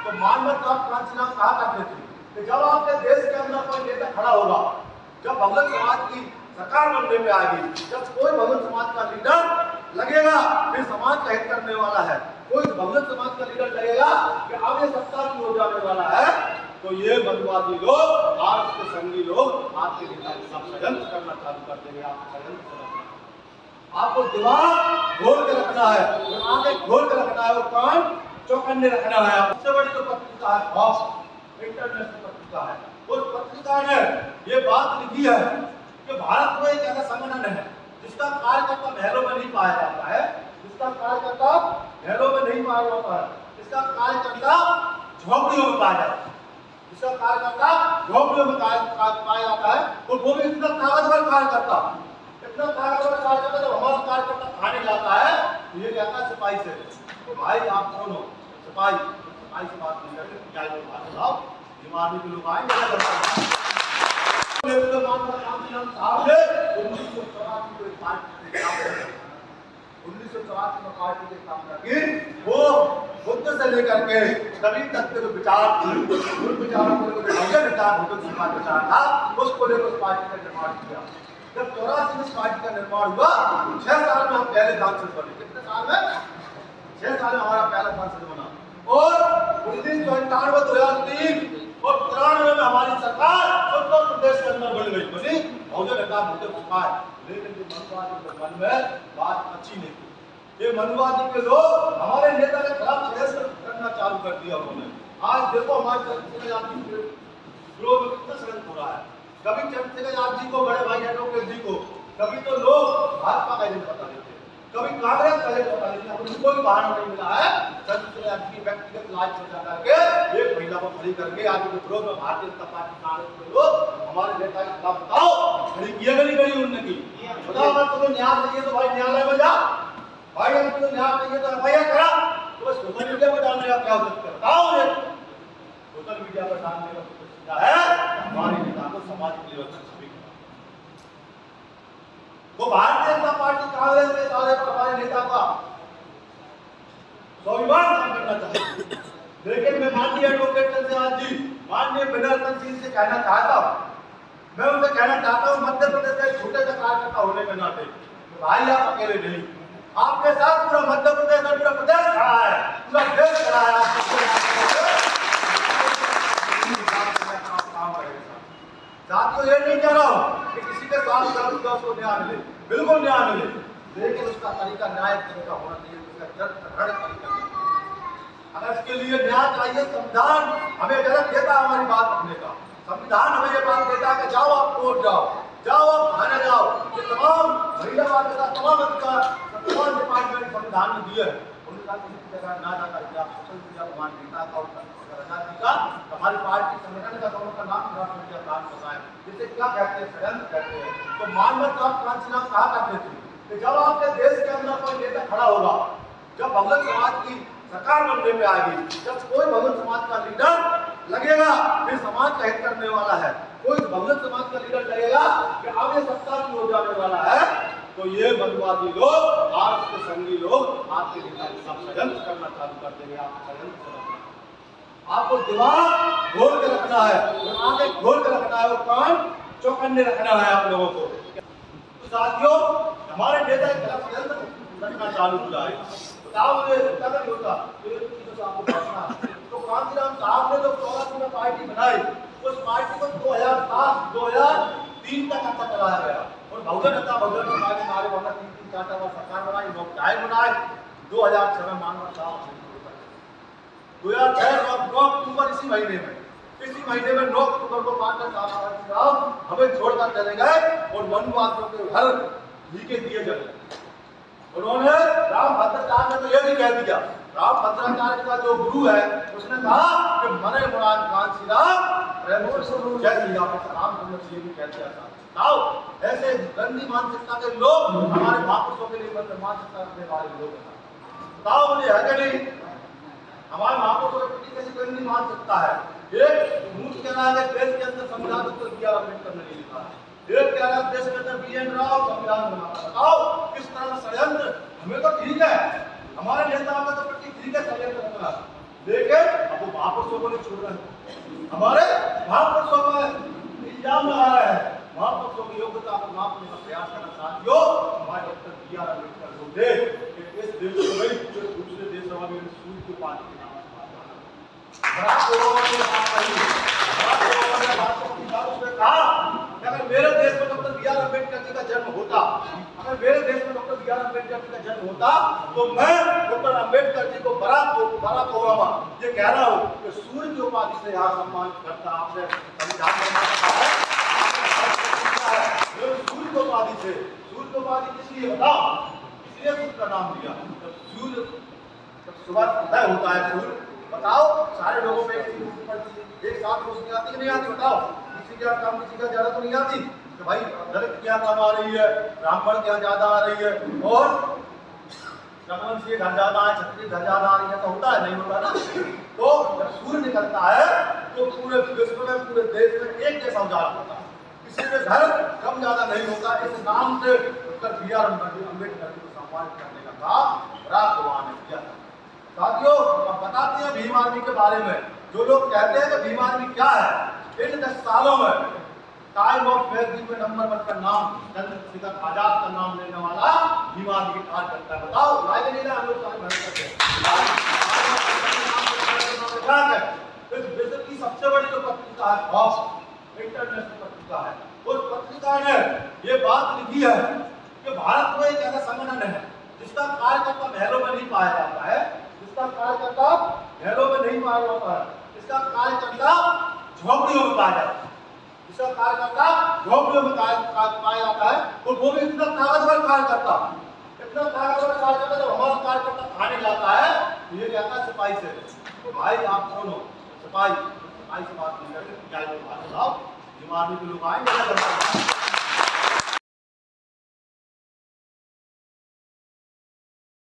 तो मानवत साहब कांचीराम कहा करते थे कि जब आपके देश के अंदर कोई नेता खड़ा होगा, जब बहुजन समाज की सरकार बनने में आएगी, जब कोई बहुजन समाज का लीडर लगेगा फिर समाज का हित करने वाला है, कोई बहुजन समाज का लीडर लगेगा कि अब ये सत्ता की हो जाने वाला है, तो ये मनवादी लोग, आर्स के संगी लोग आपके नेता के साथ षड्यंत्र करना चालू कर देंगे। आपको दिमाग खोल के रखना है, आंखें खोल के रखना है और कान चौकन्ने रखना है। सबसे बड़ी तो पत्रिका है फॉक्स, इंटरनेशनल पत्रिका है। उस पत्रिका ने ये बात लिखी है कि भारत में एक ऐसा संगठन है जिसका कार्यकर्ता महलों में नहीं पाया जाता है, जिसका कार्यकर्ता महलों में नहीं पाया जाता है, जिसका कार्यकर्ता झोपड़ियों में पाया जाता है, जिसका कार्यकर्ता झोपड़ियों में पाया जाता है, और वो भी इतना ताकतवर कार्यकर्ता, इतना ताकतवर कार्यकर्ता जब हमारा कार्यकर्ता खाने जाता है तो ये कहता है सिपाही से, तो भाई आप कौन हो? सिपाही। सिपाही से बात नहीं करते, क्या लोग बात बताओ, बीमारी के लोग आएंगे क्या करता है? साहब ने 1984 में पार्टी के स्थापना की। वो बुद्ध से लेकर के सभी तक के जो विचार, उन विचारों को लेकर विचार था, उसको लेकर उस पार्टी का निर्माण किया। जब 84 में इस पार्टी का निर्माण हुआ, 6 साल में हम पहले सांसद बने। कितने साल में? 6 साल में हमारा पहला सांसद बना। और 1991-2003 और 93 में हमारी सरकार उत्तर प्रदेश के अंदर बन गई, बनी बहुजन नेता मुद्दे चुका है। लेकिन ये मनवादी के मन में बात अच्छी नहीं थी। ये मनवादी के लोग हमारे नेता के खिलाफ षड्यंत्र करना चालू कर दिया उन्होंने। आज देखो हमारे चंद्रशेखर आजाद जी विरोध में कितना षड्यंत्र हो रहा है। कभी चंद्रशेखर आजाद जी को, बड़े भाई एडवोकेट जी को, कभी तो लोग भाजपा का एजेंट बता देते, कभी कांग्रेस का एजेंट बता देते, उनको कोई बहाना नहीं मिला है। चंद्रशेखर आजाद की व्यक्तिगत लाइफ में जाकर के एक महिला को खड़ी करके आज के विरोध में भारतीय जनता पार्टी कांग्रेस के लोग हमारे नेता के खिलाफ बताओ खड़ी किए नहीं करी उन्होंने की। बताओ अगर तुम्हें न्याय चाहिए तो भाई न्यायालय में जा, भाई अगर तुम्हें न्याय चाहिए तो एफआईआर करा। तो सोशल मीडिया पर डालने का क्या उचित है? बताओ मुझे। सोशल मीडिया पर डालने का क्या है? हमारे नेता को समाज के लिए वो भारतीय जनता पार्टी कांग्रेस के सारे पर हमारे नेता का स्वाभिमान काम करना चाहिए। लेकिन मैं माननीय एडवोकेट चंद्रशेखर आजाद जी, माननीय विनय सिंह से कहना चाहता हूँ, मैं उनसे कहना चाहता हूँ मध्य प्रदेश के छोटे से कार्यकर्ता होने के नाते, भाई आप अकेले नहीं, आपके साथ पूरा मध्य प्रदेश और पूरा प्रदेश खड़ा है, पूरा देश खड़ा है। साथियों ये नहीं कह रहा हूँ कि किसी के साथ को न्याय मिले, बिल्कुल न्याय मिले, लेकिन उसका तरीका न्याय तरीका होना चाहिए, उसका तरीका। अगर इसके लिए न्याय चाहिए, संविधान हमें इजाजत देता है हमारी बात रखने का, संविधान हमें ये बात देता है कि जाओ आप कोर्ट जाओ, जाओ आप थाने जाओ, ये तमाम महिला बात तमाम अधिकार तमाम डिपार्टमेंट संविधान में दिए हैं, उनका किसी जगह ना जाकर के आप सोशल मीडिया पर हमारे नेता का हमारी पार्टी संगठन का दोनों का नाम प्लान बताएं, जिसे क्या कहते हैं? षड्यंत्र कहते हैं। तो मानवत साहब कांचीराम कहा करते थे कि जब आपके देश के अंदर कोई नेता खड़ा होगा, जब बहुजन समाज की सरकार बनने में आएगी, जब कोई बहुजन समाज का लीडर लगेगा फिर समाज का हित करने वाला है, कोई बहुजन समाज का लीडर लगेगा कि अब ये सत्ता की हो जाने वाला है, तो ये मनवादी लोग, आर्स के संगी लोग आपके नेता के साथ षड्यंत्र करना चालू कर देंगे। आपको दिमाग खोल के रखना है, आंखें खोल के रखना है और कान चौकन्ने रखना है आप लोगों को। तो साथियों हमारे नेता के खिलाफ षड्यंत्र करना चालू हो जाए, बताओ मुझे क्या नहीं होता? तो कांचीराम साहब ने जो 84 में पार्टी बनाई, उस पार्टी को 2007-2003 तक अच्छा चलाया गया और बहुजन नेता बहुजन समाज के नारे वाला 3-4 बार सरकार बनाई, लोग चाय बनाए। 2006 में मानवत साहब 2006 अक्टूबर इसी महीने में 9 अक्टूबर को मानवत साहब हमें छोड़कर चले गए और वनवासियों के घर घी के दिए जले। उन्होंने राम भद्राचार्य ने तो यह भी कह दिया, राम भद्राचार्य का जो गुरु है उसने कहा कि मरे मुराद कांचीराम जय श्री राम, रामचंद्र जी भी कहते हैं। ऐसे गंदी मानसिकता के लोग हमारे महापुरुषों के लिए मानसिकता रखने वाले लोग हैं। बताओ मुझे है कि नहीं? हमारे महापुरुषों के प्रति कैसी गंदी मानसिकता है? एक मूर्ख कह रहा है देश के अंदर संविधान को BR अम्बेडकर ने लिखा है, एक कह रहा है देश के अंदर BN राव संविधान बनाता है। बताओ किस तरह से षड्यंत्र? हमें तो ठीक है, हमारे नेताओं का तो प्रति ठीक है षड्यंत्र करना, लेकिन अब वो महापुरुषों को नहीं छोड़ रहे हैं, हमारे महापुरुषों पर इल्जाम लगा रहे हैं, महापुरुषों की योग्यता को नापने का प्रयास करना। साथियों, हमारे डॉक्टर बी.आर. अम्बेडकर बोलते कि इस देश को नहीं पूरे दूसरे देशों में सूर्य के पानी के नाम से बराक ओबामा ने बात कही, बराक ओबामा ने बात उसमें कहा कि अगर मेरे देश में डॉक्टर बी.आर. अम्बेडकर जी का जन्म होता, अगर मेरे देश में डॉक्टर बी.आर. अम्बेडकर जी का जन्म होता, तो मैं डॉक्टर अम्बेडकर जी को बराक ओबामा ये कह रहा हूँ कि सूर्य की उपाधि से यहाँ सम्मान करता। आपने संविधान में सूर्य की उपाधि से, सूर्य की उपाधि किस लिए बताओ, इसलिए सूर्य का नाम दिया। जब सूर्य सुबह उदय होता है, सूर्य बताओ सारे लोगों पे एक साथ रोशनी आती कि नहीं आती, बताओ किसी का काम किसी का ज्यादा तो नहीं आती कि भाई दलित क्या कम आ रही है, ब्राह्मण क्या ज्यादा आ रही है, और रघुवंशी घर ज्यादा है, क्षत्रिय घर ज्यादा आ रही है, तो होता है नहीं होता ना। तो जब सूर्य निकलता है तो पूरे विश्व में पूरे देश में एक जैसा उजाला होता है, किसी के घर कम ज्यादा नहीं होता। इस नाम से डॉक्टर बी.आर. अम्बेडकर जी को सम्मानित करने का काम बराक ओबामा ने किया। साथियों, अब बताते हैं भीम आर्मी के बारे में। जो लोग कहते हैं कि भीम आर्मी क्या है, इन 10 सालों में टाइम ऑफ मैगजीन में नंबर 1 का नाम चंद्रशेखर आजाद का नाम लेने वाला भीम आर्मी की कार्य करता है। बताओ राय नहीं हम लोग इस विश्व की सबसे बड़ी जो पत्रिका है, फॉक्स इंटरनेशनल पत्रिका है, उस पत्रिका ने ये बात लिखी है कि भारत में एक ऐसा संगठन है जिसका कार्यकर्ता महलों में नहीं पाया जाता है, इसका कार्यकर्ता महलों में नहीं पाया जाता है, इसका कार्यकर्ता झोपड़ियों में पाया जाता है, इसका कार्यकर्ता झोपड़ियों में पाया जाता है। और वो भी इतना ताकतवर कार्यकर्ता, इतना ताकतवर कार्यकर्ता, जब हमारा कार्यकर्ता खाने जाता है तो ये कहता है सिपाही से, तो भाई आप कौन हो, सिपाही से बात नहीं करके क्या बात बताओ, बीमारी के लोग आएंगे